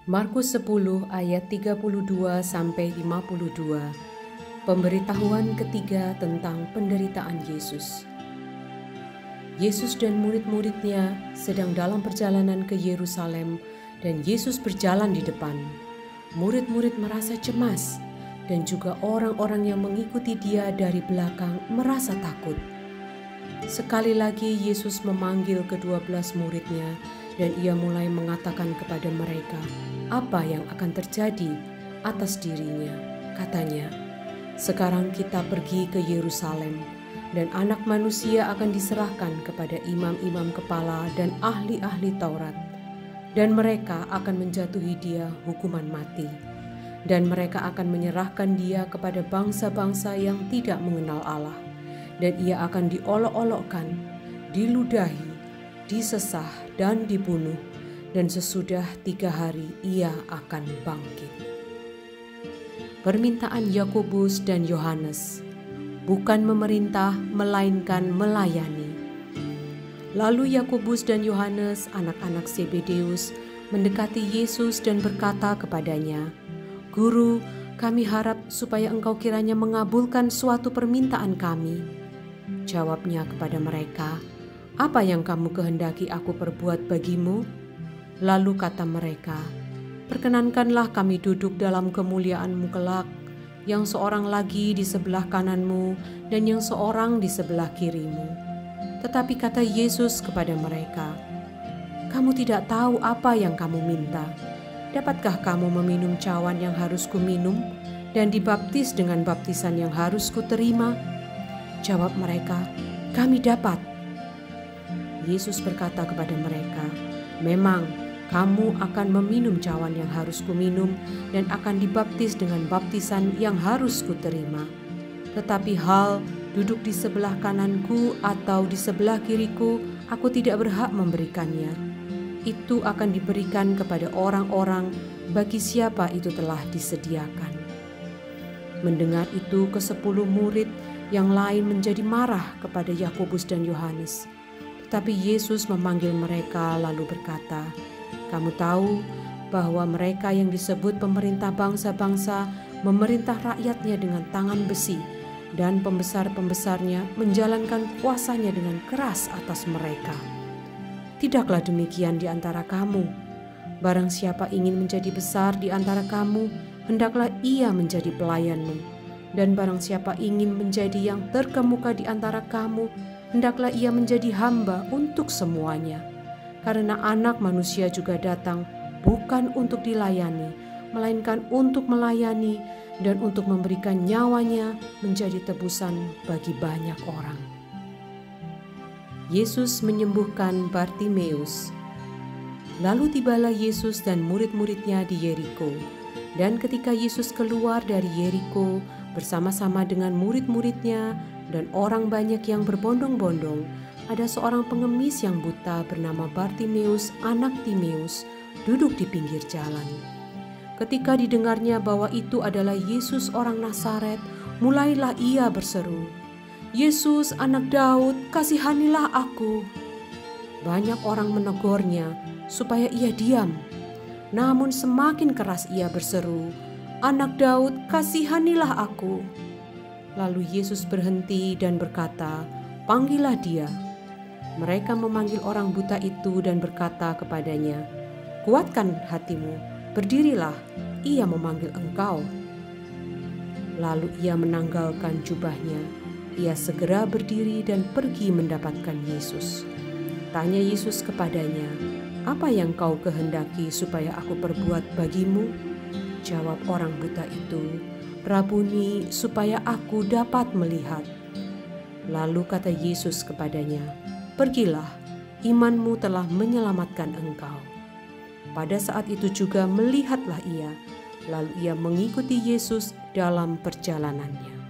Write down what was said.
Markus 10 ayat 32 sampai 52. Pemberitahuan ketiga tentang penderitaan Yesus. Yesus dan murid-muridnya sedang dalam perjalanan ke Yerusalem dan Yesus berjalan di depan. Murid-murid merasa cemas dan juga orang-orang yang mengikuti dia dari belakang merasa takut. Sekali lagi Yesus memanggil ke-12 muridnya dan ia mulai mengatakan kepada mereka apa yang akan terjadi atas dirinya. Katanya, "Sekarang kita pergi ke Yerusalem dan Anak Manusia akan diserahkan kepada imam-imam kepala dan ahli-ahli Taurat, dan mereka akan menjatuhi dia hukuman mati, dan mereka akan menyerahkan dia kepada bangsa-bangsa yang tidak mengenal Allah, dan ia akan diolok-olokkan, diludahi, disesah, dan dibunuh, dan sesudah 3 hari ia akan bangkit." Permintaan Yakobus dan Yohanes, bukan memerintah melainkan melayani. Lalu Yakobus dan Yohanes, anak-anak Zebedeus, mendekati Yesus dan berkata kepadanya, "Guru, kami harap supaya engkau kiranya mengabulkan suatu permintaan kami." Jawabnya kepada mereka, "Apa yang kamu kehendaki aku perbuat bagimu?" Lalu kata mereka, "Perkenankanlah kami duduk dalam kemuliaan-Mu kelak, yang seorang lagi di sebelah kananmu dan yang seorang di sebelah kirimu." Tetapi kata Yesus kepada mereka, "Kamu tidak tahu apa yang kamu minta. Dapatkah kamu meminum cawan yang harus kuminum dan dibaptis dengan baptisan yang harus kuterima?" Jawab mereka, "Kami dapat." Yesus berkata kepada mereka, "Memang kamu akan meminum cawan yang harus kuminum dan akan dibaptis dengan baptisan yang harus kuterima. Tetapi hal duduk di sebelah kananku atau di sebelah kiriku, aku tidak berhak memberikannya. Itu akan diberikan kepada orang-orang bagi siapa itu telah disediakan." Mendengar itu, ke-10 murid yang lain menjadi marah kepada Yakobus dan Yohanes. Tetapi Yesus memanggil mereka lalu berkata, "Kamu tahu bahwa mereka yang disebut pemerintah bangsa-bangsa memerintah rakyatnya dengan tangan besi, dan pembesar-pembesarnya menjalankan kuasanya dengan keras atas mereka. Tidaklah demikian di antara kamu. Barang siapa ingin menjadi besar di antara kamu, hendaklah ia menjadi pelayanmu. Dan barang siapa ingin menjadi yang terkemuka di antara kamu, hendaklah ia menjadi hamba untuk semuanya. Karena Anak Manusia juga datang bukan untuk dilayani, melainkan untuk melayani dan untuk memberikan nyawanya menjadi tebusan bagi banyak orang." Yesus menyembuhkan Bartimeus. Lalu tibalah Yesus dan murid-muridnya di Yeriko. Dan ketika Yesus keluar dari Yeriko bersama-sama dengan murid-muridnya dan orang banyak yang berbondong-bondong, ada seorang pengemis yang buta bernama Bartimeus, anak Timeus, duduk di pinggir jalan. Ketika didengarnya bahwa itu adalah Yesus orang Nazaret, mulailah ia berseru, "Yesus, anak Daud, kasihanilah aku." Banyak orang menegurnya supaya ia diam. Namun semakin keras ia berseru, "Anak Daud, kasihanilah aku." Lalu Yesus berhenti dan berkata, "Panggillah dia." Mereka memanggil orang buta itu dan berkata kepadanya, "Kuatkan hatimu, berdirilah, ia memanggil engkau." Lalu ia menanggalkan jubahnya. Ia segera berdiri dan pergi mendapatkan Yesus. Tanya Yesus kepadanya, "Apa yang kau kehendaki supaya aku perbuat bagimu?" Jawab orang buta itu, "Rabuni, supaya aku dapat melihat." Lalu kata Yesus kepadanya, "Pergilah, imanmu telah menyelamatkan engkau." Pada saat itu juga melihatlah ia, lalu ia mengikuti Yesus dalam perjalanannya.